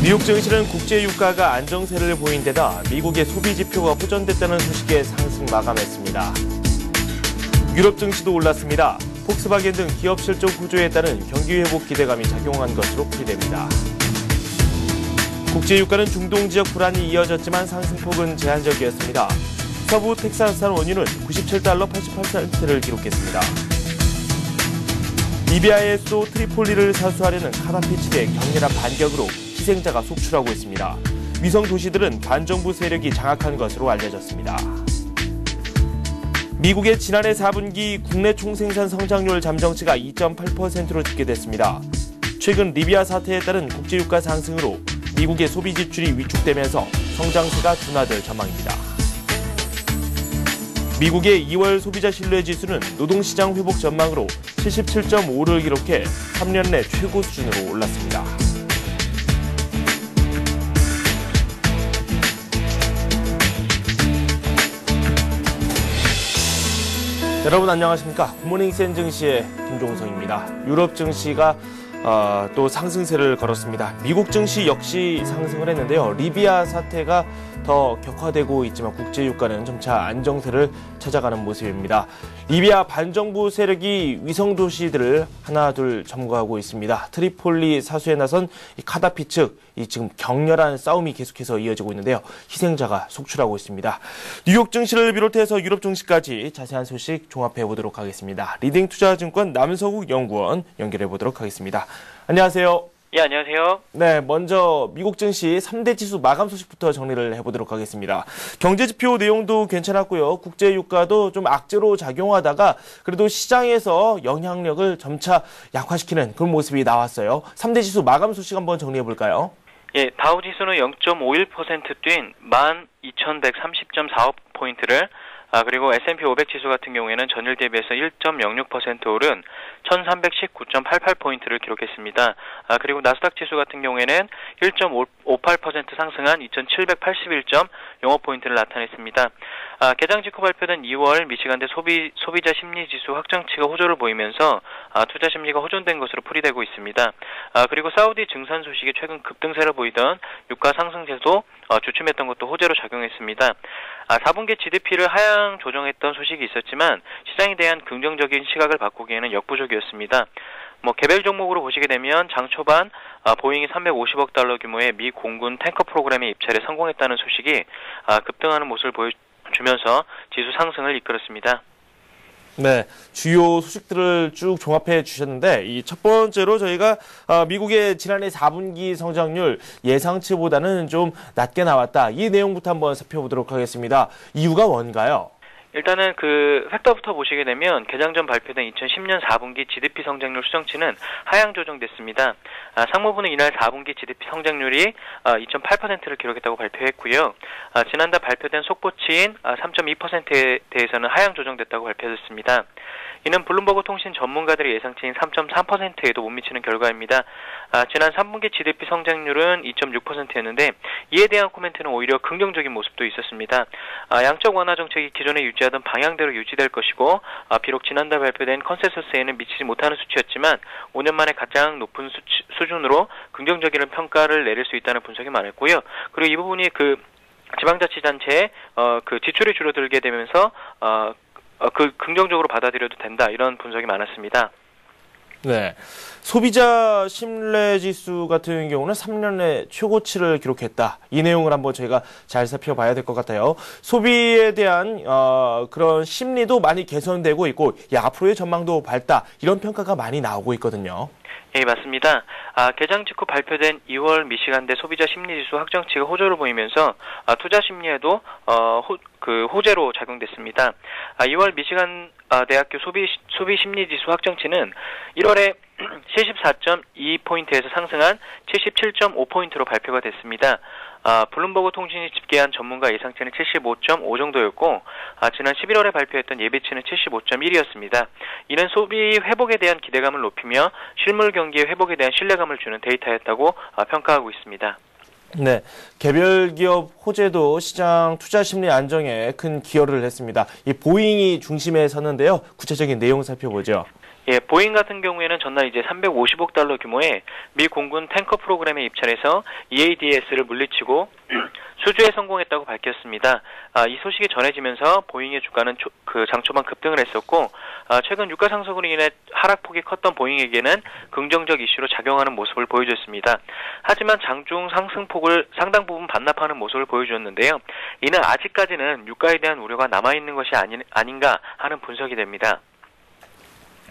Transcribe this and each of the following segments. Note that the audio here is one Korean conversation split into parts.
미국 증시는 국제 유가가 안정세를 보인 데다 미국의 소비 지표가 호전됐다는 소식에 상승 마감했습니다. 유럽 증시도 올랐습니다. 폭스바겐 등 기업 실적 호조에 따른 경기 회복 기대감이 작용한 것으로 풀이됩니다. 국제 유가는 중동 지역 불안이 이어졌지만 상승폭은 제한적이었습니다. 서부 텍사스산 원유는 97달러 88센트를 기록했습니다. 리비아의 수도 트리폴리를 사수하려는 카다피 측의 격렬한 반격으로 희생자가 속출하고 있습니다. 위성 도시들은 반정부 세력이 장악한 것으로 알려졌습니다. 미국의 지난해 4분기 국내 총생산 성장률 잠정치가 2.8%로 집계됐습니다. 최근 리비아 사태에 따른 국제유가 상승으로 미국의 소비 지출이 위축되면서 성장세가 둔화될 전망입니다. 미국의 2월 소비자 신뢰 지수는 노동시장 회복 전망으로 77.5를 기록해 3년 내 최고 수준으로 올랐습니다. 여러분 안녕하십니까? 굿모닝 센 증시의 김종성입니다. 유럽 증시가 또 상승세를 걸었습니다. 미국 증시 역시 상승을 했는데요. 리비아 사태가 더 격화되고 있지만 국제유가는 점차 안정세를 찾아가는 모습입니다. 리비아 반정부 세력이 위성도시들을 하나둘 점거하고 있습니다. 트리폴리 사수에 나선 카다피 측 지금 격렬한 싸움이 계속해서 이어지고 있는데요. 희생자가 속출하고 있습니다. 뉴욕 증시를 비롯해서 유럽 증시까지 자세한 소식 종합해 보도록 하겠습니다. 리딩투자증권 남서국 연구원 연결해 보도록 하겠습니다. 안녕하세요. 예, 안녕하세요. 네, 먼저 미국 증시 3대 지수 마감 소식부터 정리를 해보도록 하겠습니다. 경제지표 내용도 괜찮았고요. 국제유가도 좀 악재로 작용하다가 그래도 시장에서 영향력을 점차 약화시키는 그런 모습이 나왔어요. 3대 지수 마감 소식 한번 정리해볼까요? 예, 다우지수는 0.51% 뛴 12,130.45포인트를 그리고 S&P 500 지수 같은 경우에는 전일 대비해서 1.06% 오른 1,319.88포인트를 기록했습니다. 그리고 나스닥 지수 같은 경우에는 1.58% 상승한 2,781.05포인트를 나타냈습니다. 개장 직후 발표된 2월 미시간대 소비자 심리지수 확정치가 호조를 보이면서 투자 심리가 호전된 것으로 풀이되고 있습니다. 그리고 사우디 증산 소식이 최근 급등세를 보이던 유가 상승세도 주춤했던 것도 호재로 작용했습니다. 4분기 GDP를 하향 조정했던 소식이 있었지만 시장에 대한 긍정적인 시각을 바꾸기에는 역부족이었습니다. 개별 종목으로 보시게 되면 장 초반 보잉이 350억 달러 규모의 미 공군 탱커 프로그램의 입찰에 성공했다는 소식이 급등하는 모습을 보여주면서 지수 상승을 이끌었습니다. 네, 주요 소식들을 쭉 종합해 주셨는데 이 첫 번째로 저희가 미국의 지난해 4분기 성장률 예상치보다는 좀 낮게 나왔다. 이 내용부터 한번 살펴보도록 하겠습니다. 이유가 뭔가요? 일단은 그 팩터부터 보시게 되면 개장 전 발표된 2010년 4분기 GDP 성장률 수정치는 하향 조정됐습니다. 상무부는 이날 4분기 GDP 성장률이 2.8%를 기록했다고 발표했고요. 지난달 발표된 속보치인 3.2%에 대해서는 하향 조정됐다고 발표했습니다. 이는 블룸버그 통신 전문가들의 예상치인 3.3%에도 못 미치는 결과입니다. 지난 3분기 GDP 성장률은 2.6%였는데 이에 대한 코멘트는 오히려 긍정적인 모습도 있었습니다. 양적 완화 정책이 기존에 유지하던 방향대로 유지될 것이고 비록 지난달 발표된 컨센서스에는 미치지 못하는 수치였지만 5년 만에 가장 높은 수준으로 긍정적인 평가를 내릴 수 있다는 분석이 많았고요. 그리고 이 부분이 그 지방자치단체의 그 지출이 줄어들게 되면서 긍정적으로 받아들여도 된다 이런 분석이 많았습니다. 네, 소비자 신뢰 지수 같은 경우는 3년 내 최고치를 기록했다. 이 내용을 한번 저희가 잘 살펴봐야 될 것 같아요. 소비에 대한 그런 심리도 많이 개선되고 있고 앞으로의 전망도 밝다. 이런 평가가 많이 나오고 있거든요. 예, 맞습니다. 개장 직후 발표된 2월 미시간대 소비자 심리지수 확정치가 호조를 보이면서 투자 심리에도 호재로 작용됐습니다. 2월 미시간 대학교 소비 심리지수 확정치는 1월에 74.2포인트에서 상승한 77.5포인트로 발표가 됐습니다. 블룸버그 통신이 집계한 전문가 예상치는 75.5 정도였고 지난 11월에 발표했던 예비치는 75.1이었습니다. 이는 소비 회복에 대한 기대감을 높이며 실물 경기의 회복에 대한 신뢰감을 주는 데이터였다고 평가하고 있습니다. 네, 개별 기업 호재도 시장 투자 심리 안정에 큰 기여를 했습니다. 이 보잉이 중심에 섰는데요. 구체적인 내용 살펴보죠. 예, 보잉 같은 경우에는 전날 이제 350억 달러 규모의 미 공군 탱커 프로그램에 입찰해서 EADS를 물리치고 수주에 성공했다고 밝혔습니다. 이 소식이 전해지면서 보잉의 주가는 장초반 급등을 했었고, 최근 유가 상승으로 인해 하락폭이 컸던 보잉에게는 긍정적 이슈로 작용하는 모습을 보여줬습니다. 하지만 장중 상승폭을 상당 부분 반납하는 모습을 보여주었는데요. 이는 아직까지는 유가에 대한 우려가 남아있는 것이 아닌가 하는 분석이 됩니다.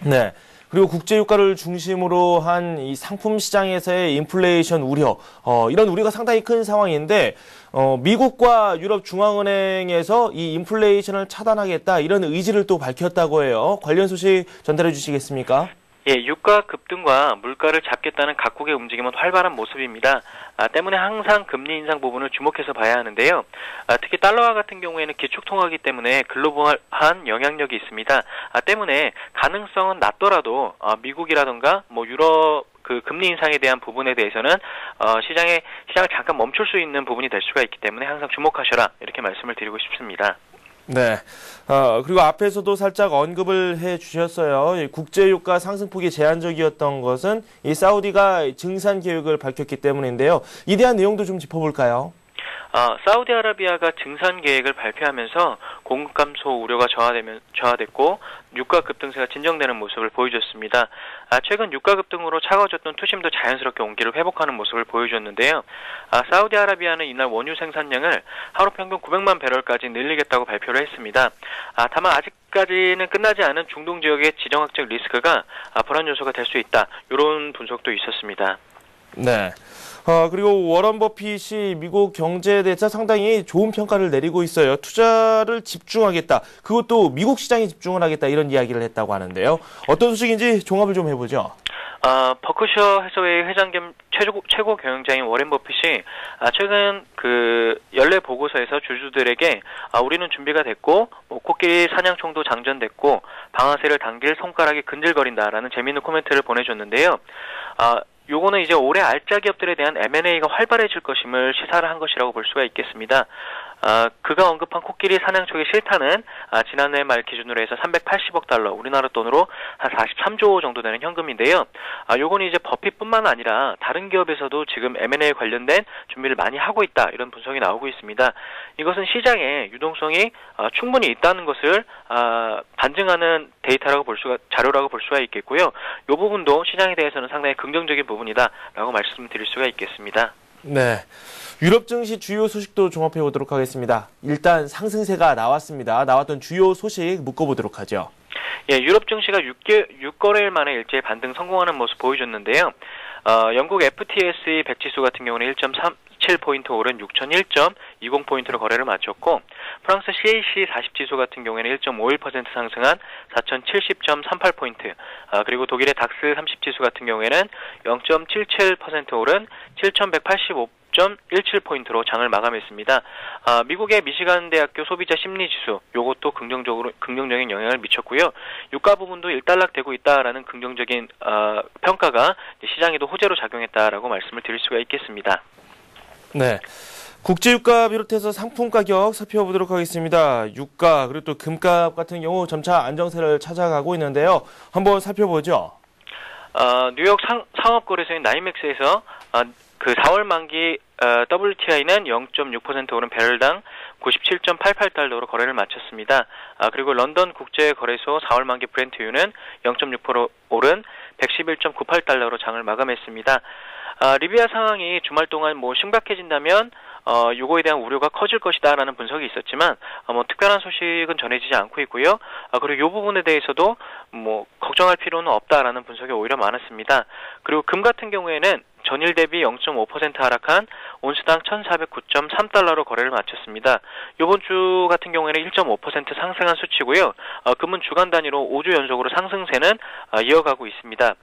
네. 그리고 국제 유가를 중심으로 한 이 상품 시장에서의 인플레이션 우려, 이런 우려가 상당히 큰 상황인데, 미국과 유럽 중앙은행에서 이 인플레이션을 차단하겠다 이런 의지를 또 밝혔다고 해요. 관련 소식 전달해 주시겠습니까? 예, 유가 급등과 물가를 잡겠다는 각국의 움직임은 활발한 모습입니다. 때문에 항상 금리 인상 부분을 주목해서 봐야 하는데요. 특히 달러화 같은 경우에는 기축통화이기 때문에 글로벌한 영향력이 있습니다. 때문에 가능성은 낮더라도 미국이라던가 뭐 유럽 금리 인상에 대한 부분에 대해서는 시장을 잠깐 멈출 수 있는 부분이 될 수가 있기 때문에 항상 주목하셔라 이렇게 말씀을 드리고 싶습니다. 네. 그리고 앞에서도 살짝 언급을 해 주셨어요. 국제유가 상승폭이 제한적이었던 것은 이 사우디가 증산 계획을 밝혔기 때문인데요. 이에 대한 내용도 좀 짚어볼까요? 사우디아라비아가 증산 계획을 발표하면서 공급 감소 우려가 저하됐고 유가 급등세가 진정되는 모습을 보여줬습니다. 최근 유가 급등으로 차가워졌던 투심도 자연스럽게 온기를 회복하는 모습을 보여줬는데요. 사우디아라비아는 이날 원유 생산량을 하루 평균 900만 배럴까지 늘리겠다고 발표를 했습니다. 다만 아직까지는 끝나지 않은 중동 지역의 지정학적 리스크가 불안 요소가 될 수 있다. 이런 분석도 있었습니다. 네. 그리고 워런 버핏이 미국 경제에 대해서 상당히 좋은 평가를 내리고 있어요. 투자를 집중하겠다. 그것도 미국 시장에 집중을 하겠다. 이런 이야기를 했다고 하는데요. 어떤 소식인지 종합을 좀 해보죠. 버크셔 해서웨이 회장 겸 최고 경영자인 워렌 버핏이 최근 연례 보고서에서 주주들에게 우리는 준비가 됐고 코끼리 사냥총도 장전됐고 방아쇠를 당길 손가락이 근질거린다라는 재미있는 코멘트를 보내줬는데요. 요거는 이제 올해 알짜 기업들에 대한 M&A가 활발해질 것임을 시사를 한 것이라고 볼 수가 있겠습니다. 그가 언급한 코끼리 사냥촉의 실타는 지난해 말 기준으로 해서 380억 달러, 우리나라 돈으로 한 43조 정도 되는 현금인데요. 요거는 이제 버핏뿐만 아니라 다른 기업에서도 지금 M&A에 관련된 준비를 많이 하고 있다, 이런 분석이 나오고 있습니다. 이것은 시장에 유동성이 충분히 있다는 것을 반증하는 자료라고 볼 수가 있겠고요. 이 부분도 시장에 대해서는 상당히 긍정적인 부분이다라고 말씀드릴 수가 있겠습니다. 네. 유럽 증시 주요 소식도 종합해 보도록 하겠습니다. 일단 상승세가 나왔습니다. 주요 소식 묶어보도록 하죠. 예, 유럽 증시가 6거래일 만에 일제히 반등 성공하는 모습 보여줬는데요. 영국 FTSE 100 지수 같은 경우는 1.37포인트 오른 6,001.20포인트로 거래를 마쳤고, 프랑스 CAC 40 지수 같은 경우에는 1.51% 상승한 4,070.38포인트, 그리고 독일의 닥스 30 지수 같은 경우에는 0.77% 오른 7,185.17포인트로 장을 마감했습니다. 미국의 미시간 대학교 소비자 심리 지수, 요것도 긍정적인 영향을 미쳤고요. 유가 부분도 일단락되고 있다라는 긍정적인 평가가 시장에도 호재로 작용했다라고 말씀을 드릴 수가 있겠습니다. 네. 국제유가 비롯해서 상품 가격 살펴보도록 하겠습니다. 유가 그리고 또 금값 같은 경우 점차 안정세를 찾아가고 있는데요. 한번 살펴보죠. 뉴욕 상업거래소인 나이맥스에서 4월 만기 WTI는 0.6% 오른 배럴당 97.88달러로 거래를 마쳤습니다. 그리고 런던 국제거래소 4월 만기 브렌트유는 0.6% 오른 111.98달러로 장을 마감했습니다. 리비아 상황이 주말 동안 심각해진다면 요거에 대한 우려가 커질 것이다라는 분석이 있었지만 특별한 소식은 전해지지 않고 있고요. 그리고 이 부분에 대해서도 걱정할 필요는 없다라는 분석이 오히려 많았습니다. 그리고 금 같은 경우에는 전일 대비 0.5% 하락한 온스당 1,409.3달러로 거래를 마쳤습니다. 이번 주 같은 경우에는 1.5% 상승한 수치고요. 금은 주간 단위로 5주 연속으로 상승세는 이어가고 있습니다.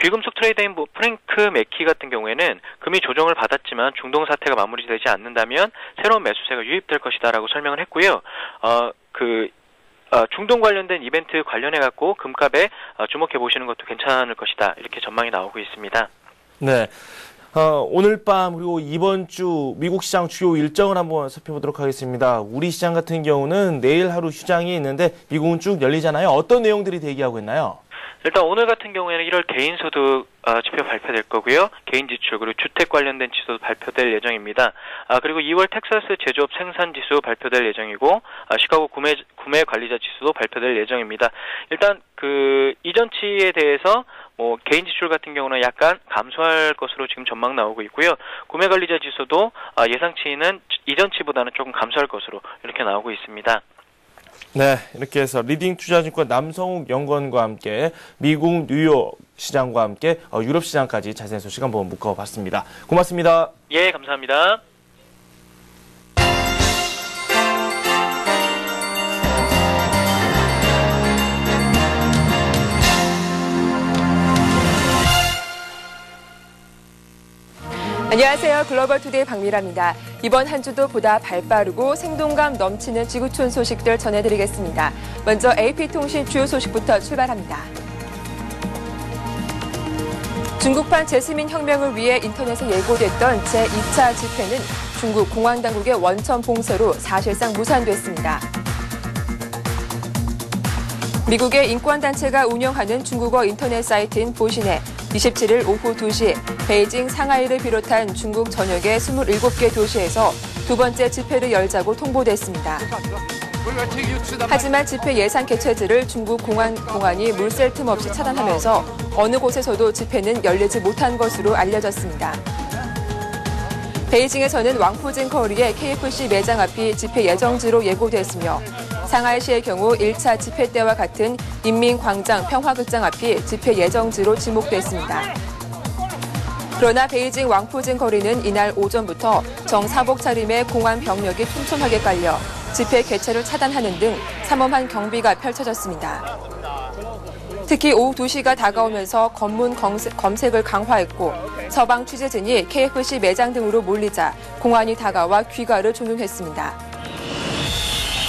귀금속 트레이더인 프랭크 맥키 같은 경우에는 금이 조정을 받았지만 중동 사태가 마무리되지 않는다면 새로운 매수세가 유입될 것이다라고 설명을 했고요. 중동 관련된 이벤트 관련해갖고 금값에 주목해 보시는 것도 괜찮을 것이다, 이렇게 전망이 나오고 있습니다. 네. 오늘 밤 그리고 이번 주 미국 시장 주요 일정을 한번 살펴보도록 하겠습니다. 우리 시장 같은 경우는 내일 하루 휴장이 있는데 미국은 쭉 열리잖아요. 어떤 내용들이 대기하고 있나요? 일단 오늘 같은 경우에는 1월 개인소득 지표 발표될 거고요. 개인 지출 그리고 주택 관련된 지수도 발표될 예정입니다. 그리고 2월 텍사스 제조업 생산 지수 발표될 예정이고 시카고 구매 관리자 지수도 발표될 예정입니다. 일단 그 이전치에 대해서 뭐 개인 지출 같은 경우는 약간 감소할 것으로 지금 전망 나오고 있고요. 구매 관리자 지수도 예상치는 이전치보다는 조금 감소할 것으로 이렇게 나오고 있습니다. 네, 이렇게 해서 리딩 투자증권 남성욱 연구원과 함께 미국 뉴욕 시장과 함께 유럽 시장까지 자세한 소식 한번 묶어봤습니다. 고맙습니다. 예, 감사합니다. 안녕하세요. 글로벌투데이 박미라입니다. 이번 한 주도 보다 발빠르고 생동감 넘치는 지구촌 소식들 전해드리겠습니다. 먼저 AP통신 주요 소식부터 출발합니다. 중국판 제스민 혁명을 위해 인터넷에 예고됐던 제2차 집회는 중국 공안당국의 원천 봉쇄로 사실상 무산됐습니다. 미국의 인권단체가 운영하는 중국어 인터넷 사이트인 보신에 27일 오후 2시 베이징, 상하이를 비롯한 중국 전역의 27개 도시에서 두 번째 집회를 열자고 통보됐습니다. 하지만 집회 예상 개최지를 중국 공안이 물샐 틈 없이 차단하면서 어느 곳에서도 집회는 열리지 못한 것으로 알려졌습니다. 베이징에서는 왕푸진 거리의 KFC 매장 앞이 집회 예정지로 예고됐으며 상하이시의 경우 1차 집회 때와 같은 인민광장 평화극장 앞이 집회 예정지로 지목됐습니다. 그러나 베이징 왕푸진 거리는 이날 오전부터 정사복 차림의 공안 병력이 촘촘하게 깔려 집회 개최를 차단하는 등 삼엄한 경비가 펼쳐졌습니다. 특히 오후 2시가 다가오면서 검문 검색을 강화했고 서방 취재진이 KFC 매장 등으로 몰리자 공안이 다가와 귀가를 종용했습니다.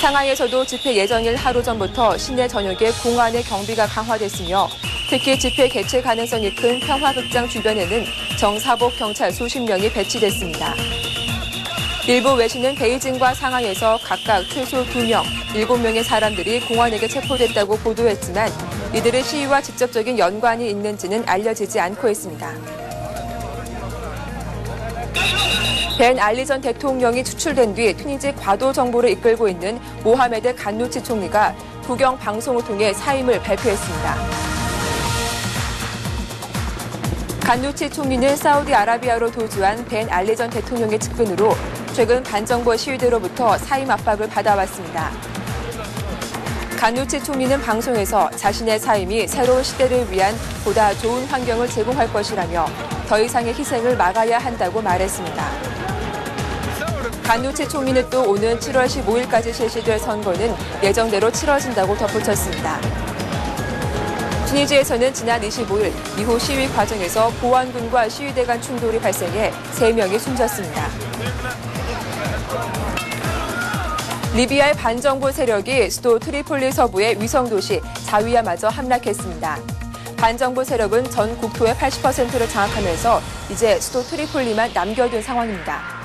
상하이에서도 집회 예정일 하루 전부터 시내 전역에 공안의 경비가 강화됐으며 특히 집회 개최 가능성이 큰 평화극장 주변에는 정사복 경찰 수십 명이 배치됐습니다. 일부 외신은 베이징과 상하이에서 각각 최소 2명, 7명의 사람들이 공안에게 체포됐다고 보도했지만 이들의 시위와 직접적인 연관이 있는지는 알려지지 않고 있습니다. 벤 알리 전 대통령이 추출된 뒤 튀니지 과도 정부를 이끌고 있는 모하메드 간누치 총리가 국영 방송을 통해 사임을 발표했습니다. 간누치 총리는 사우디아라비아로 도주한 벤 알리 전 대통령의 측근으로 최근 반정부 시위대로부터 사임 압박을 받아왔습니다. 간누치 총리는 방송에서 자신의 사임이 새로운 시대를 위한 보다 좋은 환경을 제공할 것이라며 더 이상의 희생을 막아야 한다고 말했습니다. 간누치 총리는 또 오는 7월 15일까지 실시될 선거는 예정대로 치러진다고 덧붙였습니다. 튀니지에서는 지난 25일 이후 시위 과정에서 보안군과 시위대 간 충돌이 발생해 3명이 숨졌습니다. 리비아의 반정부 세력이 수도 트리폴리 서부의 위성도시 자위야마저 함락했습니다. 반정부 세력은 전 국토의 80%를 장악하면서 이제 수도 트리폴리만 남겨둔 상황입니다.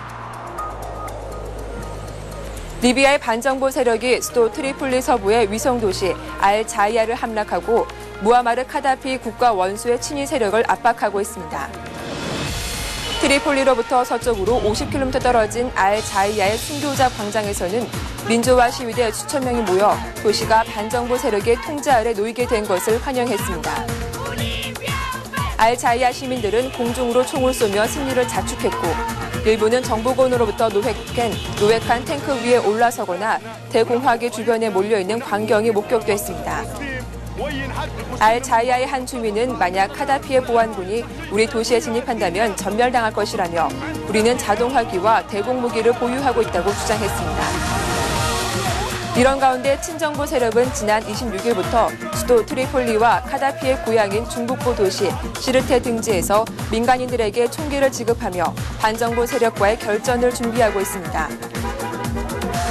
리비아의 반정부 세력이 수도 트리폴리 서부의 위성도시 알-자이야를 함락하고 무아마르 카다피 국가 원수의 친위 세력을 압박하고 있습니다. 트리폴리로부터 서쪽으로 50km 떨어진 알-자이야의 순교자 광장에서는 민주화 시위대 수천 명이 모여 도시가 반정부 세력의 통제 아래 놓이게 된 것을 환영했습니다. 알-자이야 시민들은 공중으로 총을 쏘며 승리를 자축했고 일부는 정부군으로부터 노획한 탱크 위에 올라서거나 대공화기 주변에 몰려있는 광경이 목격됐습니다. 알-자이야의 한 주민은 만약 카다피의 보안군이 우리 도시에 진입한다면 전멸당할 것이라며 우리는 자동화기와 대공무기를 보유하고 있다고 주장했습니다. 이런 가운데 친정부 세력은 지난 26일부터 수도 트리폴리와 카다피의 고향인 중북부 도시 시르테 등지에서 민간인들에게 총기를 지급하며 반정부 세력과의 결전을 준비하고 있습니다.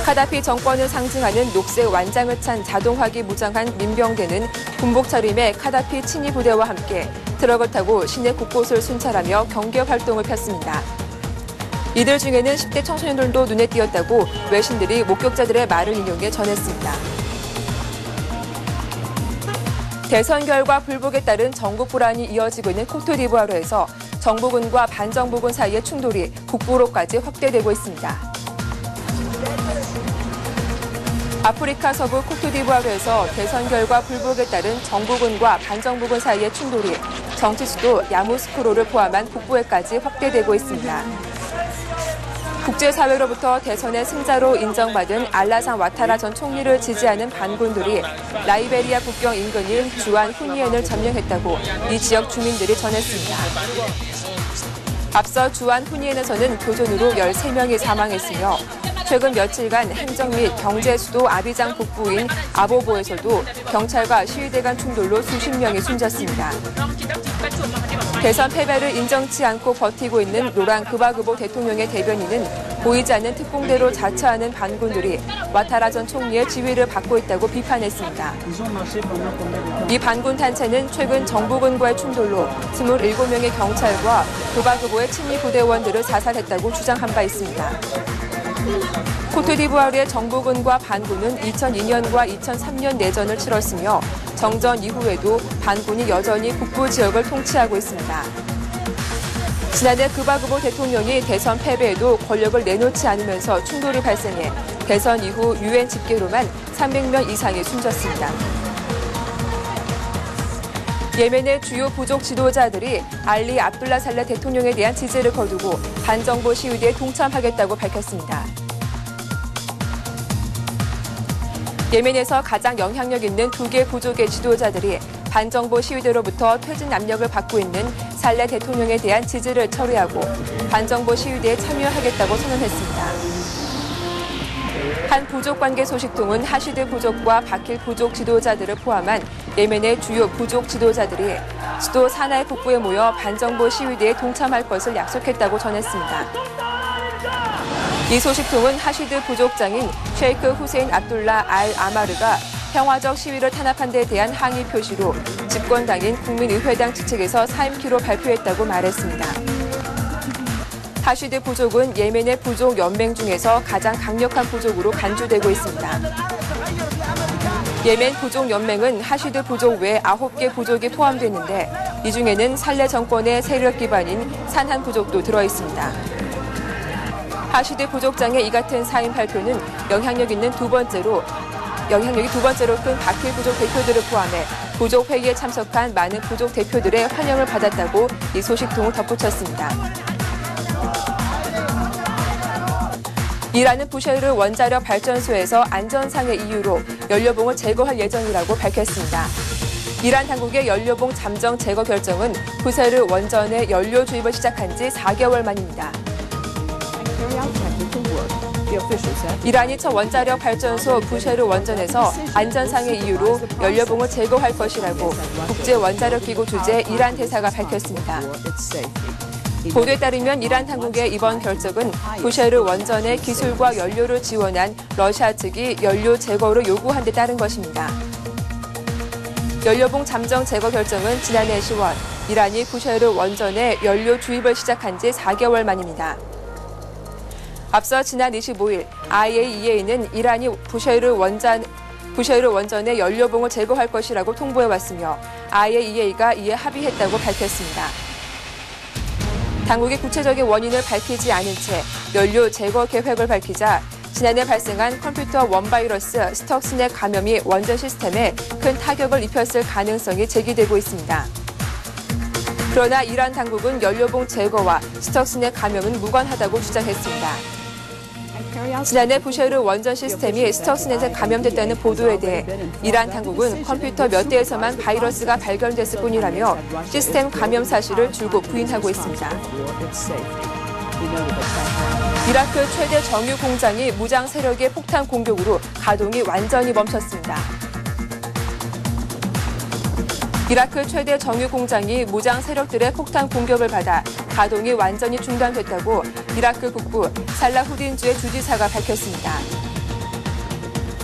카다피 정권을 상징하는 녹색 완장을 찬 자동화기 무장한 민병대는 군복 차림의 카다피 친위 부대와 함께 트럭을 타고 시내 곳곳을 순찰하며 경계 활동을 폈습니다. 이들 중에는 10대 청소년들도 눈에 띄었다고 외신들이 목격자들의 말을 인용해 전했습니다. 대선 결과 불복에 따른 전국 불안이 이어지고 있는 코트디부아르에서 정부군과 반정부군 사이의 충돌이 북부로까지 확대되고 있습니다. 아프리카 서부 코트디부아르에서 대선 결과 불복에 따른 정부군과 반정부군 사이의 충돌이 정치 수도 야무스쿠로를 포함한 북부에까지 확대되고 있습니다. 국제사회로부터 대선의 승자로 인정받은 알라산 와타라 전 총리를 지지하는 반군들이 라이베리아 국경 인근인 주안 후니엔을 점령했다고 이 지역 주민들이 전했습니다. 앞서 주안 후니엔에서는 교전으로 13명이 사망했으며 최근 며칠간 행정 및 경제 수도 아비장 북부인 아보보에서도 경찰과 시위대 간 충돌로 수십 명이 숨졌습니다. 대선 패배를 인정치 않고 버티고 있는 로랑 그바그보 대통령의 대변인은 보이지 않는 특공대로 자처하는 반군들이 와타라 전 총리의 지휘를 받고 있다고 비판했습니다. 이 반군 단체는 최근 정부군과의 충돌로 27명의 경찰과 그바그보의 친미 부대원들을 사살했다고 주장한 바 있습니다. 코트디부아르의 정부군과 반군은 2002년과 2003년 내전을 치렀으며 정전 이후에도 반군이 여전히 북부 지역을 통치하고 있습니다. 지난해 그바그보 대통령이 대선 패배에도 권력을 내놓지 않으면서 충돌이 발생해 대선 이후 유엔 집계로만 300명 이상이 숨졌습니다. 예멘의 주요 부족 지도자들이 알리 압둘라 살레 대통령에 대한 지지를 거두고 반정부 시위대에 동참하겠다고 밝혔습니다. 예멘에서 가장 영향력 있는 2개 부족의 지도자들이 반정부 시위대로부터 퇴진 압력을 받고 있는 살레 대통령에 대한 지지를 처리하고 반정부 시위대에 참여하겠다고 선언했습니다. 한 부족 관계 소식통은 하시드 부족과 바킬 부족 지도자들을 포함한 예멘의 주요 부족 지도자들이 수도 사나이 북부에 모여 반정부 시위대에 동참할 것을 약속했다고 전했습니다. 이 소식통은 하시드 부족장인 셰이크 후세인 압둘라 알 아마르가 평화적 시위를 탄압한 데 대한 항의 표시로 집권당인 국민의회당 측에서 사임키로 발표했다고 말했습니다. 하시드 부족은 예멘의 부족 연맹 중에서 가장 강력한 부족으로 간주되고 있습니다. 예멘 부족 연맹은 하시드 부족 외 9개 부족이 포함되는데 이 중에는 살레 정권의 세력 기반인 산한 부족도 들어 있습니다. 하시드 부족장의 이 같은 사임 발표는 영향력이 두 번째로 큰 바킬 부족 대표들을 포함해 부족 회의에 참석한 많은 부족 대표들의 환영을 받았다고 이 소식통을 덧붙였습니다. 이란은 부셰르 원자력 발전소에서 안전상의 이유로 연료봉을 제거할 예정이라고 밝혔습니다. 이란 당국의 연료봉 잠정 제거 결정은 부셰르 원전에 연료 주입을 시작한 지 4개월 만입니다. 이란이 첫 원자력 발전소 부셰르 원전에서 안전상의 이유로 연료봉을 제거할 것이라고 국제원자력기구 주재 이란 대사가 밝혔습니다. 보도에 따르면 이란 당국의 이번 결정은 부셰르 원전의 기술과 연료를 지원한 러시아 측이 연료 제거를 요구한 데 따른 것입니다. 연료봉 잠정 제거 결정은 지난해 10월 이란이 부셰르 원전에 연료 주입을 시작한 지 4개월 만입니다. 앞서 지난 25일 IAEA는 이란이 부셰르 원전의 연료봉을 제거할 것이라고 통보해왔으며 IAEA가 이에 합의했다고 밝혔습니다. 당국이 구체적인 원인을 밝히지 않은 채 연료 제거 계획을 밝히자 지난해 발생한 컴퓨터 원바이러스 스톡스넷 감염이 원전 시스템에 큰 타격을 입혔을 가능성이 제기되고 있습니다. 그러나 이란 당국은 연료봉 제거와 스톡스넷 감염은 무관하다고 주장했습니다. 지난해 부셰르 원전 시스템이 스톡스넷에 감염됐다는 보도에 대해 이란 당국은 컴퓨터 몇 대에서만 바이러스가 발견됐을 뿐이라며 시스템 감염 사실을 줄곧 부인하고 있습니다. 이라크 최대 정유 공장이 무장 세력의 폭탄 공격으로 가동이 완전히 멈췄습니다. 이라크 최대 정유 공장이 무장 세력들의 폭탄 공격을 받아 가동이 완전히 중단됐다고 이라크 북부 살라후딘주의 주지사가 밝혔습니다.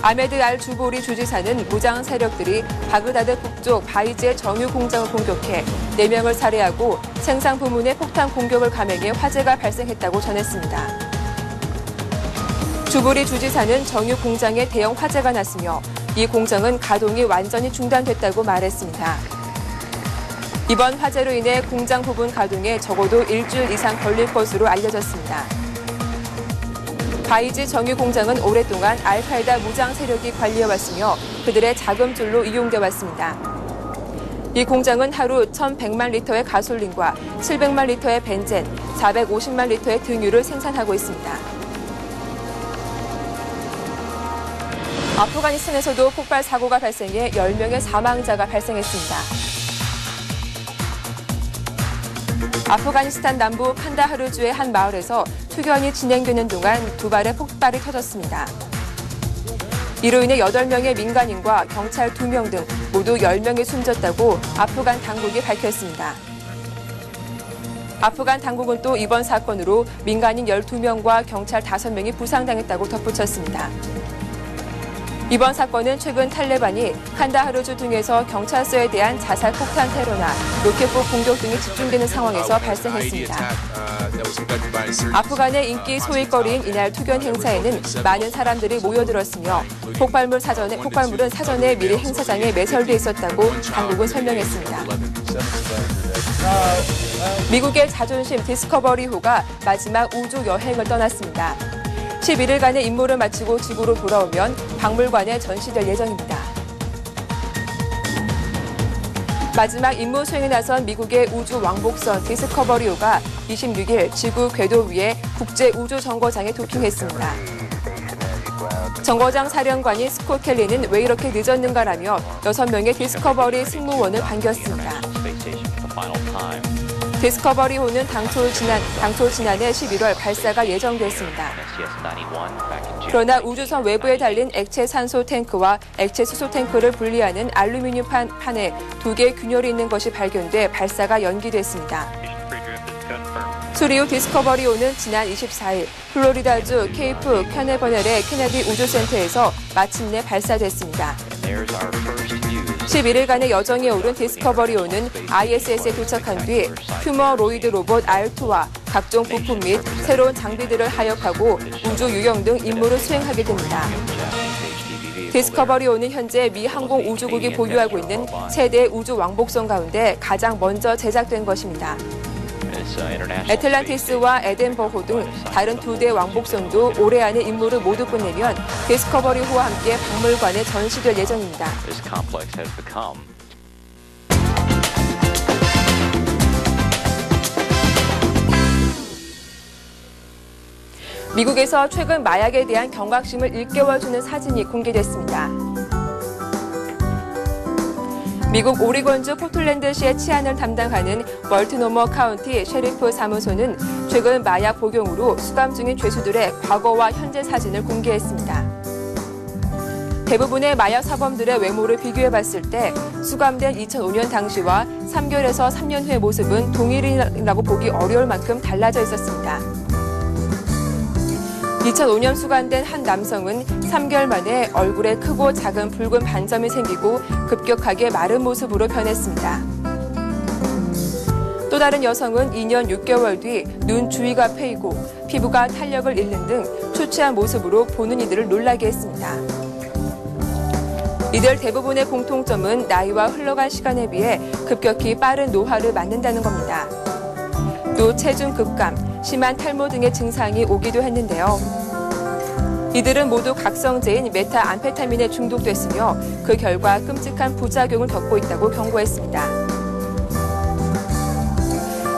아메드 알 주보리 주지사는 무장 세력들이 바그다드 북쪽 바이즈의 정유 공장을 공격해 4명을 살해하고 생산 부문에 폭탄 공격을 감행해 화재가 발생했다고 전했습니다. 주보리 주지사는 정유 공장에 대형 화재가 났으며 이 공장은 가동이 완전히 중단됐다고 말했습니다. 이번 화재로 인해 공장 부분 가동에 적어도 일주일 이상 걸릴 것으로 알려졌습니다. 바이지 정유 공장은 오랫동안 알카에다 무장 세력이 관리해왔으며 그들의 자금줄로 이용돼 왔습니다. 이 공장은 하루 1,100만 리터의 가솔린과 700만 리터의 벤젠, 450만 리터의 등유를 생산하고 있습니다. 아프가니스탄에서도 폭발 사고가 발생해 10명의 사망자가 발생했습니다. 아프가니스탄 남부 칸다하르주의 한 마을에서 투견이 진행되는 동안 두 발의 폭발이 터졌습니다. 이로 인해 8명의 민간인과 경찰 2명 등 모두 10명이 숨졌다고 아프간 당국이 밝혔습니다. 아프간 당국은 또 이번 사건으로 민간인 12명과 경찰 5명이 부상당했다고 덧붙였습니다. 이번 사건은 최근 탈레반이 칸다하르주 등에서 경찰서에 대한 자살 폭탄 테러나 로켓포 공격 등이 집중되는 상황에서 발생했습니다. 아프간의 인기 소일거리인 이날 투견 행사에는 많은 사람들이 모여들었으며 폭발물은 사전에 미리 행사장에 매설돼 있었다고 당국은 설명했습니다. 미국의 자존심 디스커버리호가 마지막 우주 여행을 떠났습니다. 11일간의 임무를 마치고 지구로 돌아오면 박물관에 전시될 예정입니다. 마지막 임무 수행에 나선 미국의 우주 왕복선 디스커버리호가 26일 지구 궤도 위에 국제 우주 정거장에 도킹했습니다. 정거장 사령관인 스콧 켈리는 왜 이렇게 늦었는가라며 6명의 디스커버리 승무원을 반겼습니다. 디스커버리호는 당초 지난해 11월 발사가 예정됐습니다. 그러나 우주선 외부에 달린 액체 산소 탱크와 액체 수소 탱크를 분리하는 알루미늄 판에 2개의 균열이 있는 것이 발견돼 발사가 연기됐습니다. 수리 후 디스커버리호는 지난 24일 플로리다주 케이프 캐네버넬의 케네디 우주센터에서 마침내 발사됐습니다. 11일간의 여정에 오른 디스커버리호는 ISS에 도착한 뒤 휴머로이드 로봇 R2와 각종 부품 및 새로운 장비들을 하역하고 우주 유영 등 임무를 수행하게 됩니다. 디스커버리호는 현재 미 항공우주국이 보유하고 있는 세대 우주 왕복선 가운데 가장 먼저 제작된 것입니다. 애틀란티스와 에덴버호 등 다른 2대 왕복선도 올해 안에 임무를 모두 끝내면 디스커버리호와 함께 박물관에 전시될 예정입니다. 미국에서 최근 마약에 대한 경각심을 일깨워주는 사진이 공개됐습니다. 미국 오리건주 포틀랜드시의 치안을 담당하는 멀티노머 카운티 셰리프 사무소는 최근 마약 복용으로 수감 중인 죄수들의 과거와 현재 사진을 공개했습니다. 대부분의 마약 사범들의 외모를 비교해봤을 때 수감된 2005년 당시와 3개월에서 3년 후의 모습은 동일이라고 보기 어려울 만큼 달라져 있었습니다. 2005년 수감된 한 남성은 3개월 만에 얼굴에 크고 작은 붉은 반점이 생기고 급격하게 마른 모습으로 변했습니다. 또 다른 여성은 2년 6개월 뒤 눈 주위가 패이고 피부가 탄력을 잃는 등 초췌한 모습으로 보는 이들을 놀라게 했습니다. 이들 대부분의 공통점은 나이와 흘러간 시간에 비해 급격히 빠른 노화를 맞는다는 겁니다. 또 체중 급감, 심한 탈모 등의 증상이 오기도 했는데요. 이들은 모두 각성제인 메타암페타민에 중독됐으며 그 결과 끔찍한 부작용을 겪고 있다고 경고했습니다.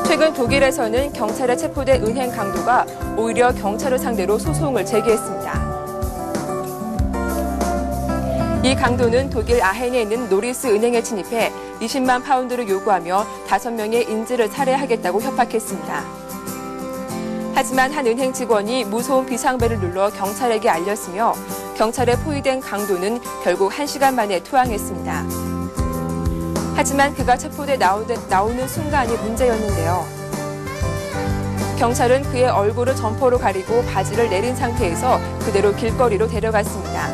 최근 독일에서는 경찰에 체포된 은행 강도가 오히려 경찰을 상대로 소송을 제기했습니다. 이 강도는 독일 아헨에 있는 노리스 은행에 침입해 20만 파운드를 요구하며 5명의 인질을 살해하겠다고 협박했습니다. 하지만 한 은행 직원이 무서운 비상벨을 눌러 경찰에게 알렸으며 경찰에 포위된 강도는 결국 1시간 만에 투항했습니다. 하지만 그가 체포돼 나오는 순간이 문제였는데요. 경찰은 그의 얼굴을 점퍼로 가리고 바지를 내린 상태에서 그대로 길거리로 데려갔습니다.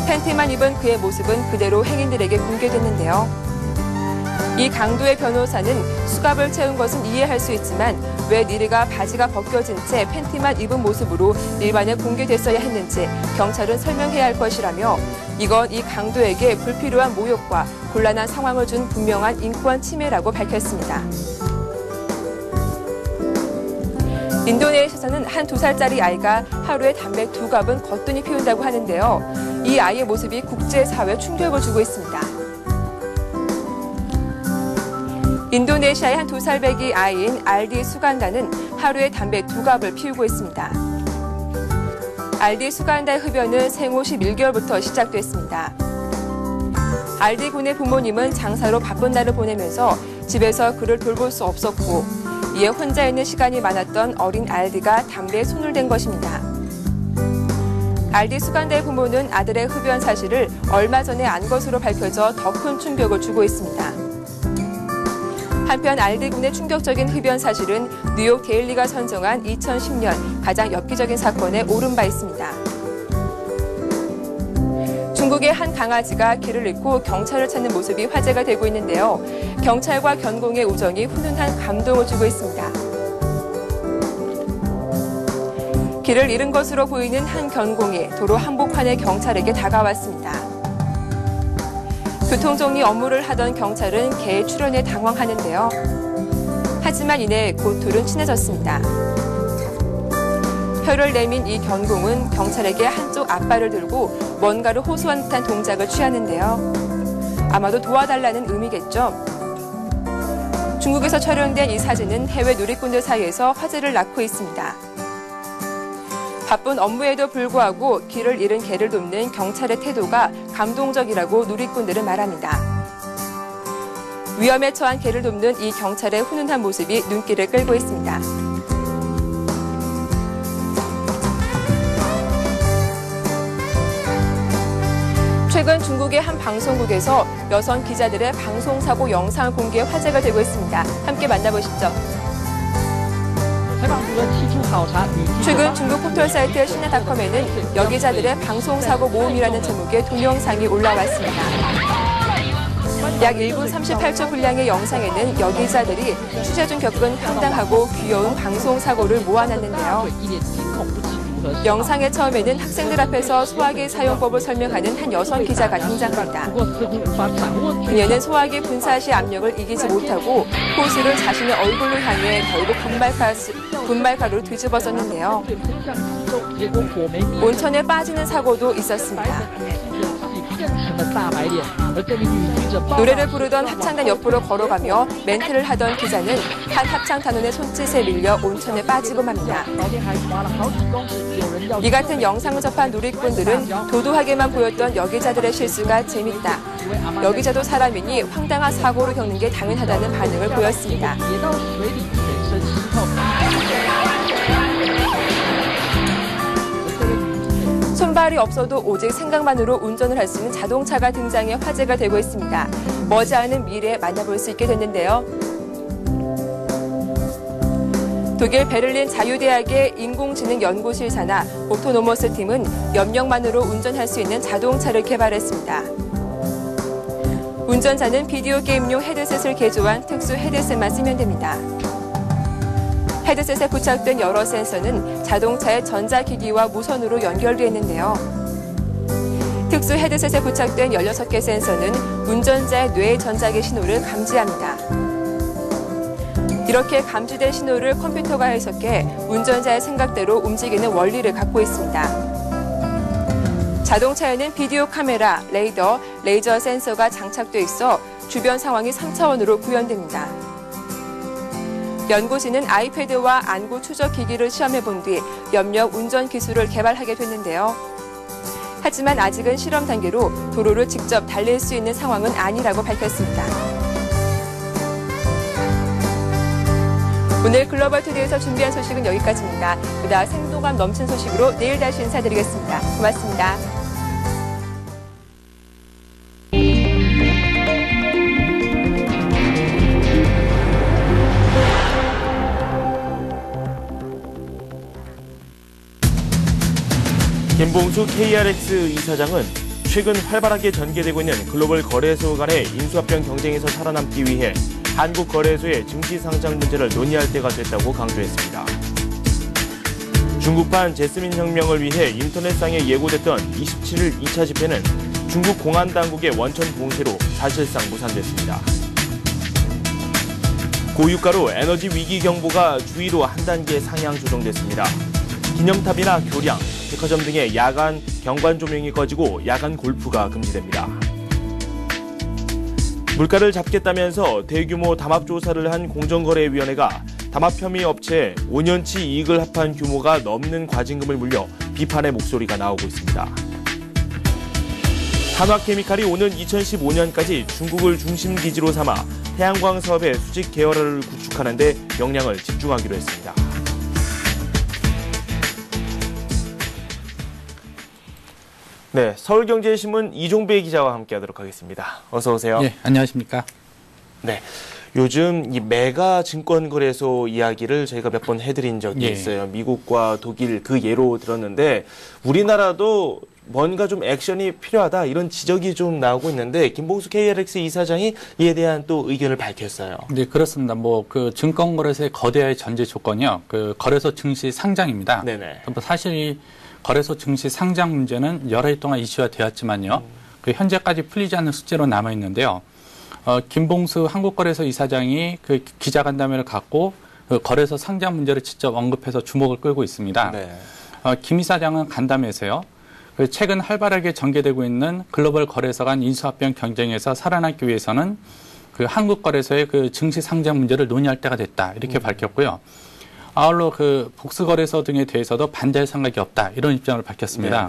팬티만 입은 그의 모습은 그대로 행인들에게 공개됐는데요. 이 강도의 변호사는 수갑을 채운 것은 이해할 수 있지만 왜 니르가 바지가 벗겨진 채 팬티만 입은 모습으로 일반에 공개됐어야 했는지 경찰은 설명해야 할 것이라며 이건 이 강도에게 불필요한 모욕과 곤란한 상황을 준 분명한 인권 침해라고 밝혔습니다. 인도네시아에서는 한 2살짜리 아이가 하루에 담배 2갑은 거뜬히 피운다고 하는데요. 이 아이의 모습이 국제사회에 충격을 주고 있습니다. 인도네시아의 한 2살배기 아이인 알디 수간다는 하루에 담배 2갑을 피우고 있습니다. 알디 수간다의 흡연은 생후 11개월부터 시작됐습니다. 알디 군의 부모님은 장사로 바쁜 날을 보내면서 집에서 그를 돌볼 수 없었고 이에 혼자 있는 시간이 많았던 어린 알디가 담배에 손을 댄 것입니다. 알디 수간다의 부모는 아들의 흡연 사실을 얼마 전에 안 것으로 밝혀져 더 큰 충격을 주고 있습니다. 한편 알디 군의 충격적인 흡연 사실은 뉴욕 데일리가 선정한 2010년 가장 엽기적인 사건에 오른 바 있습니다. 중국의 한 강아지가 길을 잃고 경찰을 찾는 모습이 화제가 되고 있는데요. 경찰과 견공의 우정이 훈훈한 감동을 주고 있습니다. 길을 잃은 것으로 보이는 한 견공이 도로 한복판의 경찰에게 다가왔습니다. 교통정리 업무를 하던 경찰은 개의 출현에 당황하는데요. 하지만 이내 곧 둘은 친해졌습니다. 혀를 내민 이 견공은 경찰에게 한쪽 앞발을 들고 뭔가를 호소한 듯한 동작을 취하는데요. 아마도 도와달라는 의미겠죠. 중국에서 촬영된 이 사진은 해외 누리꾼들 사이에서 화제를 낳고 있습니다. 바쁜 업무에도 불구하고 길을 잃은 개를 돕는 경찰의 태도가 감동적이라고 누리꾼들은 말합니다. 위험에 처한 개를 돕는 이 경찰의 훈훈한 모습이 눈길을 끌고 있습니다. 최근 중국의 한 방송국에서 여성 기자들의 방송사고 영상을 공개 화제가 되고 있습니다. 함께 만나보시죠. 최근 중국 포털 사이트 신화닷컴에는 여기자들의 방송사고 모음이라는 제목의 동영상이 올라왔습니다. 약 1분 38초 분량의 영상에는 여기자들이 취재 중 겪은 황당하고 귀여운 방송사고를 모아놨는데요. 영상의 처음에는 학생들 앞에서 소화기 사용법을 설명하는 한 여성 기자가 등장합니다. 그녀는 소화기 분사 시 압력을 이기지 못하고 호스를 자신의 얼굴로 향해 결국 분말가루를 뒤집어 썼는데요. 온천에 빠지는 사고도 있었습니다. 노래를 부르던 합창단 옆으로 걸어가며 멘트를 하던 기자는 한 합창단원의 손짓에 밀려 온천에 빠지고 맙니다. 이 같은 영상을 접한 누리꾼들은 도도하게만 보였던 여기자들의 실수가 재밌다. 여기자도 사람이니 황당한 사고를 겪는 게 당연하다는 반응을 보였습니다. 손발이 없어도 오직 생각만으로 운전을 할 수 있는 자동차가 등장해 화제가 되고 있습니다. 머지않은 미래에 만나볼 수 있게 됐는데요. 독일 베를린 자유대학의 인공지능 연구실 산하 오토노머스 팀은 염력만으로 운전할 수 있는 자동차를 개발했습니다. 운전자는 비디오 게임용 헤드셋을 개조한 특수 헤드셋만 쓰면 됩니다. 헤드셋에 부착된 여러 센서는 자동차의 전자기기와 무선으로 연결되어 있는데요. 특수 헤드셋에 부착된 16개 센서는 운전자의 뇌의 전자기 신호를 감지합니다. 이렇게 감지된 신호를 컴퓨터가 해석해 운전자의 생각대로 움직이는 원리를 갖고 있습니다. 자동차에는 비디오 카메라, 레이더, 레이저 센서가 장착돼 있어 주변 상황이 3차원으로 구현됩니다. 연구진은 아이패드와 안구 추적 기기를 시험해 본 뒤 염력 운전 기술을 개발하게 됐는데요. 하지만 아직은 실험 단계로 도로를 직접 달릴 수 있는 상황은 아니라고 밝혔습니다. 오늘 글로벌 투데이에서 준비한 소식은 여기까지입니다. 보다 생동감 넘친 소식으로 내일 다시 인사드리겠습니다. 고맙습니다. 김봉수 KRX 이사장은 최근 활발하게 전개되고 있는 글로벌 거래소 간의 인수합병 경쟁에서 살아남기 위해 한국 거래소의 증시 상장 문제를 논의할 때가 됐다고 강조했습니다. 중국판 제스민 혁명을 위해 인터넷상에 예고됐던 27일 2차 집회는 중국 공안 당국의 원천 봉쇄로 사실상 무산됐습니다. 고유가로 에너지 위기 경보가 주의로 한 단계 상향 조정됐습니다. 기념탑이나 교량, 백화점 등의 야간 경관 조명이 꺼지고 야간 골프가 금지됩니다. 물가를 잡겠다면서 대규모 담합 조사를 한 공정거래위원회가 담합 혐의 업체에 5년치 이익을 합한 규모가 넘는 과징금을 물려 비판의 목소리가 나오고 있습니다. 한화케미칼이 오는 2015년까지 중국을 중심 기지로 삼아 태양광 사업의 수직 계열화를 구축하는 데 역량을 집중하기로 했습니다. 네, 서울경제신문 이종배 기자와 함께하도록 하겠습니다. 어서 오세요. 네, 안녕하십니까. 네, 요즘 이 메가 증권거래소 이야기를 저희가 몇 번 해드린 적이 있어요. 미국과 독일 그 예로 들었는데 우리나라도 뭔가 좀 액션이 필요하다 이런 지적이 좀 나오고 있는데 김봉수 KRX 이사장이 이에 대한 또 의견을 밝혔어요. 네, 그렇습니다. 그 증권거래소의 거대화의 전제 조건이요. 그 거래소 증시 상장입니다. 네네. 사실 이 거래소 증시 상장 문제는 여러 해 동안 이슈가 되었지만요. 그 현재까지 풀리지 않는 숙제로 남아 있는데요. 김봉수 한국거래소 이사장이 그 기자간담회를 갖고 그 거래소 상장 문제를 직접 언급해서 주목을 끌고 있습니다. 네. 김 이사장은 간담회에서요. 최근 활발하게 전개되고 있는 글로벌 거래소 간 인수합병 경쟁에서 살아남기 위해서는 그 한국거래소의 그 증시 상장 문제를 논의할 때가 됐다 이렇게 밝혔고요. 아울러 그 복수거래소 등에 대해서도 반대할 생각이 없다 이런 입장을 밝혔습니다.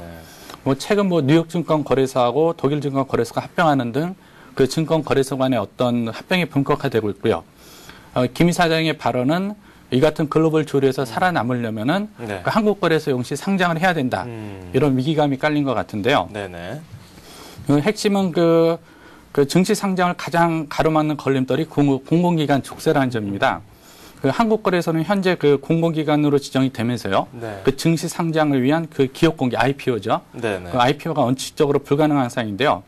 최근 뉴욕 증권 거래소하고 독일 증권 거래소가 합병하는 등 그 증권 거래소 간의 어떤 합병이 본격화되고 있고요. 김 이사장의 발언은 이 같은 글로벌 조류에서 살아남으려면은 그 한국거래소 역시 상장을 해야 된다. 이런 위기감이 깔린 것 같은데요. 네네. 그 핵심은 그 증시 상장을 가장 가로막는 걸림돌이 공공기관 족쇄라는 점입니다. 그 한국거래소는 현재 그 공공기관으로 지정이 되면서요. 네. 그 증시 상장을 위한 그 기업 공개 IPO죠. 네네. 그 IPO가 원칙적으로 불가능한 상황인데요.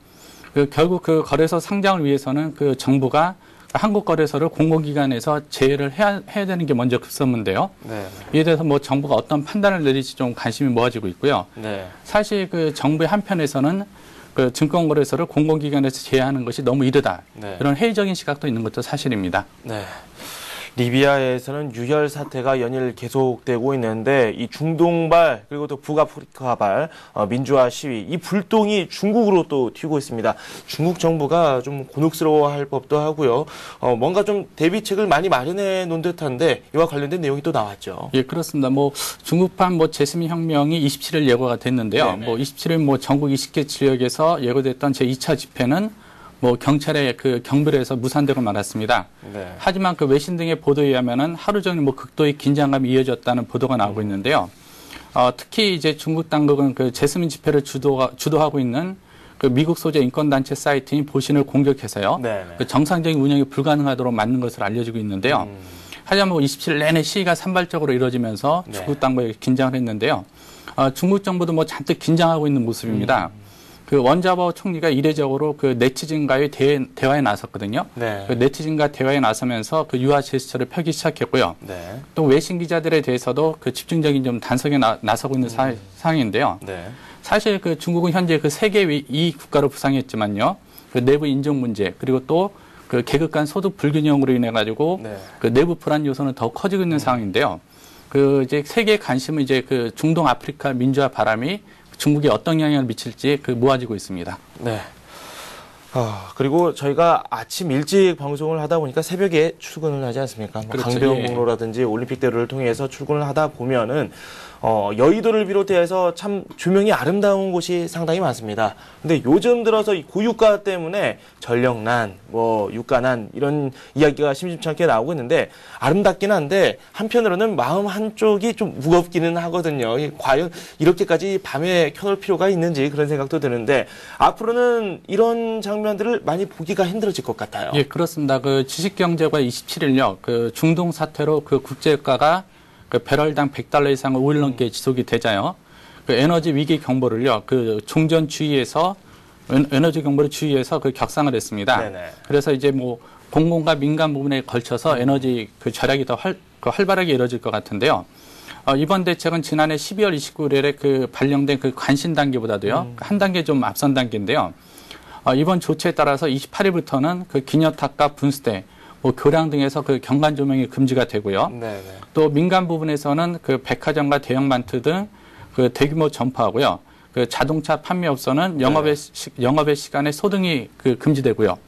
결국 그 거래소 상장을 위해서는 그 정부가 한국거래소를 공공기관에서 제외를 해야 되는 게 먼저 급선무인데요. 네. 이에 대해서 정부가 어떤 판단을 내릴지 좀 관심이 모아지고 있고요. 네. 사실 그 정부의 한편에서는 그 증권거래소를 공공기관에서 제외하는 것이 너무 이르다. 네. 이런 회의적인 시각도 있는 것도 사실입니다. 네. 리비아에서는 유혈 사태가 연일 계속되고 있는데 이 중동발 그리고 또 북아프리카발 민주화 시위 이 불똥이 중국으로 또 튀고 있습니다. 중국 정부가 좀 곤혹스러워할 법도 하고요. 뭔가 좀 대비책을 많이 마련해 놓은 듯한데 이와 관련된 내용이 또 나왔죠. 예, 그렇습니다. 중국판 제스민 혁명이 27일 예고가 됐는데요. 네네. 27일 전국 20개 지역에서 예고됐던 제2차 집회는 경찰의 그 경비로에서 무산되고 말았습니다. 네. 하지만 그 외신 등의 보도에 의하면은 하루 종일 극도의 긴장감이 이어졌다는 보도가 나오고 있는데요. 특히 이제 중국 당국은 그 제스민 집회를 주도하고 있는 그 미국 소재 인권단체 사이트인 보신을 공격해서요. 그 정상적인 운영이 불가능하도록 만든 것으로 알려지고 있는데요. 하지만 27일 내내 시위가 산발적으로 이루어지면서 중국 당국이 긴장을 했는데요. 중국 정부도 잔뜩 긴장하고 있는 모습입니다. 그 원자바오 총리가 이례적으로 그 네티즌과의 대화에 나섰거든요. 네. 그 네티즌과 대화에 나서면서 그 유화 제스처를 펴기 시작했고요. 네. 또 외신 기자들에 대해서도 그 집중적인 좀 단속에 나서고 있는 상황인데요. 네. 사실 그 중국은 현재 그 세계 2위 국가로 부상했지만요. 그 내부 인종 문제 그리고 또 그 계급 간 소득 불균형으로 인해 가지고 그 내부 불안 요소는 더 커지고 있는 상황인데요. 그 이제 세계 관심은 이제 그 중동 아프리카 민주화 바람이 중국에 어떤 영향을 미칠지 모아지고 있습니다. 네. 그리고 저희가 아침 일찍 방송을 하다 보니까 새벽에 출근을 하지 않습니까? 그렇죠. 강변북로라든지 올림픽대로를 통해서 출근을 하다 보면은 여의도를 비롯해서 참 조명이 아름다운 곳이 상당히 많습니다. 근데 요즘 들어서 이 고유가 때문에 전력난, 유가난 이런 이야기가 심심찮게 나오고 있는데 아름답긴 한데 한편으로는 마음 한쪽이 좀 무겁기는 하거든요. 과연 이렇게까지 밤에 켜놓을 필요가 있는지 그런 생각도 드는데 앞으로는 이런 장면들을 많이 보기가 힘들어질 것 같아요. 예, 그렇습니다. 그 지식경제가 27일요. 그 중동 사태로 그 국제유가가 그 배럴당 $100 이상 5일 넘게 지속이 되자요. 그 에너지 위기 경보를요. 그 종전 주의에서 에너지 경보를 주의해서 그 격상을 했습니다. 네네. 그래서 이제 공공과 민간 부분에 걸쳐서 에너지 그 절약이 더 활발하게 이루어질 것 같은데요. 이번 대책은 지난해 12월 29일에 그 발령된 그 관신 단계보다도요, 한 단계 좀 앞선 단계인데요. 이번 조치에 따라서 28일부터는 그 기녀탑과 분수대, 뭐 교량 등에서 그 경관 조명이 금지가 되고요. 네네. 또 민간 부분에서는 그 백화점과 대형마트 등 그 대규모 점포하고요. 그 자동차 판매업소는 영업의 시간에 소등이 그 금지되고요.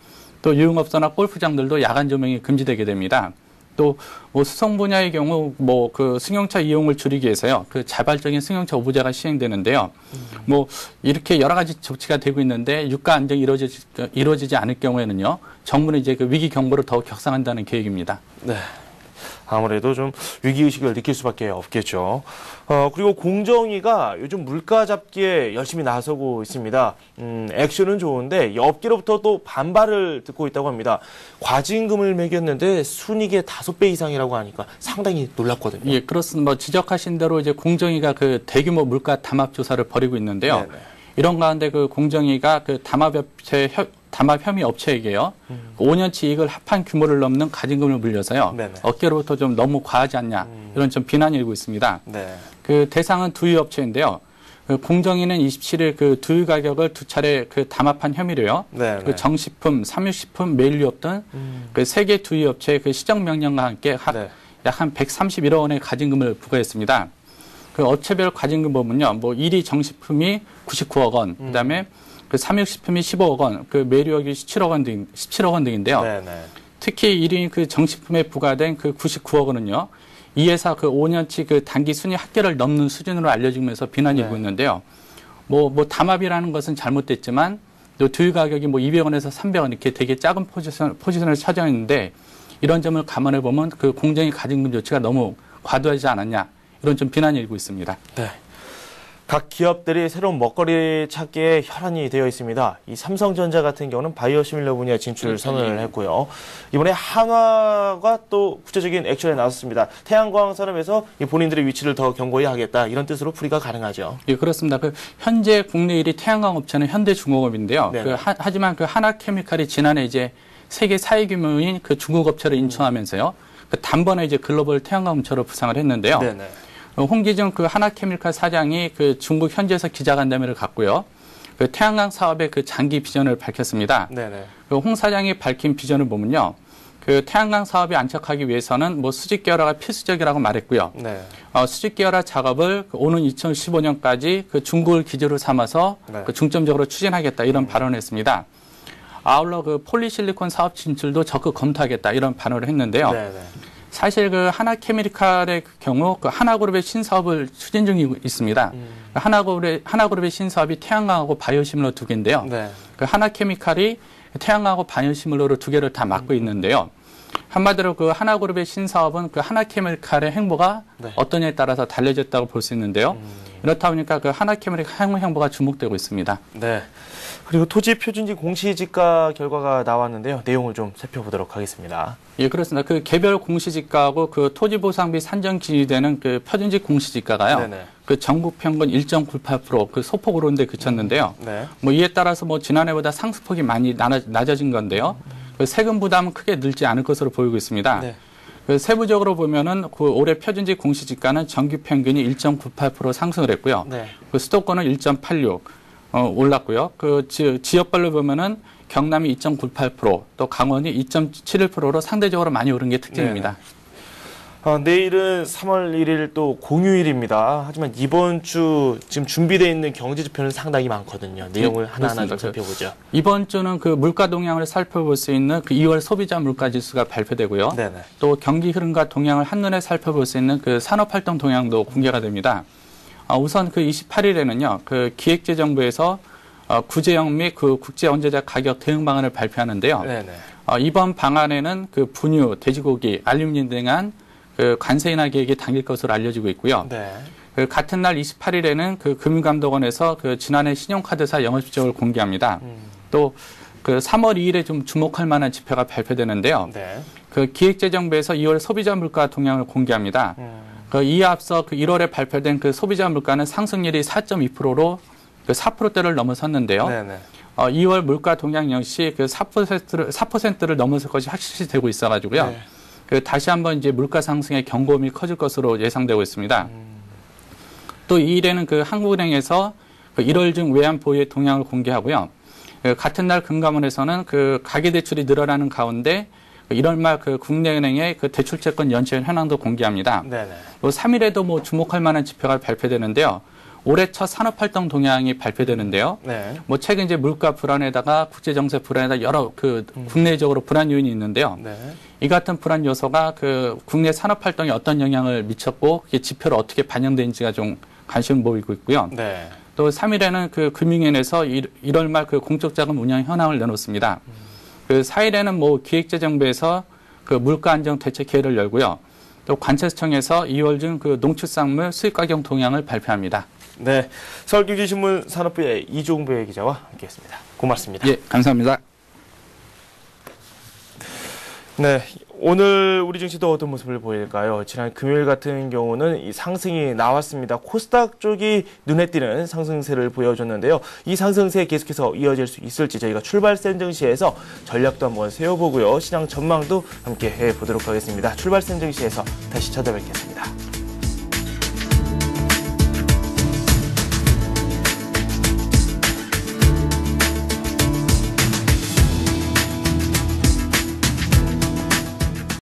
또 유흥업소나 골프장들도 야간 조명이 금지되게 됩니다. 또 뭐 수송 분야의 경우 뭐 그 승용차 이용을 줄이기 위해서요. 그 자발적인 승용차 오부제가 시행되는데요. 뭐 이렇게 여러 가지 조치가 되고 있는데 유가 안정이 이루어지지 않을 경우에는요. 정부는 이제 그 위기 경보를 더욱 격상한다는 계획입니다. 네. 아무래도 좀 위기의식을 느낄 수밖에 없겠죠. 그리고 공정위가 요즘 물가 잡기에 열심히 나서고 있습니다. 액션은 좋은데 업계로부터 또 반발을 듣고 있다고 합니다. 과징금을 매겼는데 순이익의 5배 이상이라고 하니까 상당히 놀랍거든요. 예, 그렇습니다. 뭐 지적하신 대로 이제 공정위가 그 대규모 물가 담합 조사를 벌이고 있는데요. 네네. 이런 가운데 그 공정위가 그 담합 혐의 업체에게요. 5년치 이익을 합한 규모를 넘는 과징금을 물려서요. 네네. 업계로부터 좀 너무 과하지 않냐 이런 좀 비난이 일고 있습니다. 네. 그 대상은 두유 업체인데요. 그 공정위는 27일 그 두유 가격을 2차례 그 담합한 혐의로요. 네네. 그 정식품, 삼육식품, 메일유업 등 그 3개 두유 업체의 그 시정 명령과 함께 네. 약 한 131억 원의 과징금을 부과했습니다. 그 업체별 과징금 보면요. 뭐 1위 정식품이 99억 원, 그다음에 그 삼육식품이 15억 원, 그 메일유업이 17억 원 등인데요. 네네. 특히 1위 그 정식품에 부과된 그 99억 원은요. 이 회사 그 5년치 그 단기 순위 합계를 넘는 수준으로 알려지면서 비난이 일고 있는데요. 뭐 담합이라는 것은 잘못됐지만 또 두유 가격이 뭐 200원에서 300원 이렇게 되게 작은 포지션을 차지하는데 이런 점을 감안해 보면 그 공정위 과징금 조치가 너무 과도하지 않았냐 이런 좀 비난이 일고 있습니다. 네. 각 기업들이 새로운 먹거리 찾기에 혈안이 되어 있습니다. 이 삼성전자 같은 경우는 바이오 시밀러 분야 진출 선언을 했고요. 이번에 한화가 또 구체적인 액션에 나섰습니다. 태양광 산업에서 본인들의 위치를 더 견고히 하겠다 이런 뜻으로 풀이가 가능하죠. 예, 그렇습니다. 그 현재 국내 1위 태양광 업체는 현대중공업인데요. 네네. 하지만 그 하나케미칼이 지난해 이제 세계 4위 규모인 그 중국 업체를 인수하면서요. 그 단번에 이제 글로벌 태양광 업체로 부상을 했는데요. 네네. 홍기정 그 하나케미칼 사장이 그 중국 현지에서 기자간담회를 갖고요. 그 태양광 사업의 그 장기 비전을 밝혔습니다. 네네. 그 홍 사장이 밝힌 비전을 보면요. 그 태양광 사업이 안착하기 위해서는 뭐 수직 계열화가 필수적이라고 말했고요. 네. 수직 계열화 작업을 오는 2015년까지 그 중국을 기조로 삼아서 네. 그 중점적으로 추진하겠다 이런 발언을 했습니다. 아울러 그 폴리실리콘 사업 진출도 적극 검토하겠다 이런 발언을 했는데요. 네네. 사실 그 하나케미칼의 경우 그 하나그룹의 신사업을 추진 중에 있습니다. 하나그룹의 신사업이 태양광하고 바이오시밀러 2개인데요. 네. 그 하나케미칼이 태양광하고 바이오시밀러로 2개를 다 맡고 있는데요. 한마디로 그 하나그룹의 신사업은 그 하나케미칼의 행보가 네. 어떠냐에 따라서 달라졌다고 볼 수 있는데요. 이렇다 보니까 그 하나케미칼 행보가 주목되고 있습니다. 네. 그리고 토지 표준지 공시지가 결과가 나왔는데요. 내용을 좀 살펴보도록 하겠습니다. 예, 그렇습니다. 그 개별 공시지가하고 그 토지보상비 산정 기준이 되는 그 표준지 공시지가가요. 네네. 그 전국 평균 1.98% 그 소폭 오르는데 그쳤는데요. 네. 뭐 이에 따라서 뭐 지난해보다 상승폭이 많이 낮아진 건데요. 그 세금 부담은 크게 늘지 않을 것으로 보이고 있습니다. 네. 그 세부적으로 보면은 그 올해 표준지 공시지가는 전국 평균이 1.98% 상승을 했고요. 네. 그 수도권은 1.86 올랐고요. 그 지역별로 보면은 경남이 2.98%, 또 강원이 2.71%로 상대적으로 많이 오른 게 특징입니다. 내일은 3월 1일 또 공휴일입니다. 하지만 이번 주 지금 준비되어 있는 경제 지표는 상당히 많거든요. 내용을 하나하나 좀 살펴보죠. 이번 주는 그 물가 동향을 살펴볼 수 있는 그 2월 소비자 물가 지수가 발표되고요. 네네. 또 경기 흐름과 동향을 한눈에 살펴볼 수 있는 그 산업활동 동향도 공개가 됩니다. 우선 그 28일에는요, 그 기획재정부에서 구제형 및 그 국제 원자재 가격 대응 방안을 발표하는데요. 네네. 이번 방안에는 그 분유, 돼지고기, 알루미늄 등한 그 관세 인하 계획이 당길 것으로 알려지고 있고요. 네. 그 같은 날 28일에는 그 금융감독원에서 그 지난해 신용카드사 영업실적을 공개합니다. 또 그 3월 2일에 좀 주목할 만한 지표가 발표되는데요. 네. 그 기획재정부에서 2월 소비자 물가 동향을 공개합니다. 그 이에 앞서 그 1월에 발표된 그 소비자 물가는 상승률이 4.2%로 그 4%대를 넘어섰는데요. 네네. 2월 물가 동향 역시 그 4%를 넘어설 것이 확실시 되고 있어가지고요. 네. 다시 한번 이제 물가 상승의 경고음이 커질 것으로 예상되고 있습니다. 또 이 일에는 한국은행에서 1월 중 외환 보유의 동향을 공개하고요. 같은 날 금감원에서는 가계대출이 늘어나는 가운데 1월 말 국내은행의 대출채권 연체율 현황도 공개합니다. 네네. 3일에도 주목할 만한 지표가 발표되는데요. 올해 첫 산업활동 동향이 발표되는데요. 네. 최근 이제 물가 불안에다가 국제정세 불안에다가 여러 국내적으로 불안 요인이 있는데요. 네. 이 같은 불안 요소가 국내 산업활동에 어떤 영향을 미쳤고 그게 지표로 어떻게 반영되는지가 좀 관심을 모이고 있고요. 네. 또 3일에는 금융위원회에서 1월 말 공적자금 운영 현황을 내놓습니다. 4일에는 기획재정부에서 물가 안정 대책 회의를 열고요. 또 관세청에서 2월 중 농축산물 수입 가격 동향을 발표합니다. 네, 서울경제신문 산업부의 이종배 기자와 함께했습니다. 고맙습니다. 예, 감사합니다. 네, 오늘 우리 증시도 어떤 모습을 보일까요? 지난 금요일 같은 경우는 이 상승이 나왔습니다. 코스닥 쪽이 눈에 띄는 상승세를 보여줬는데요. 이 상승세 계속해서 이어질 수 있을지 저희가 출발센 증시에서 전략도 한번 세워보고요. 시장 전망도 함께 해보도록 하겠습니다. 출발센 증시에서 다시 찾아뵙겠습니다.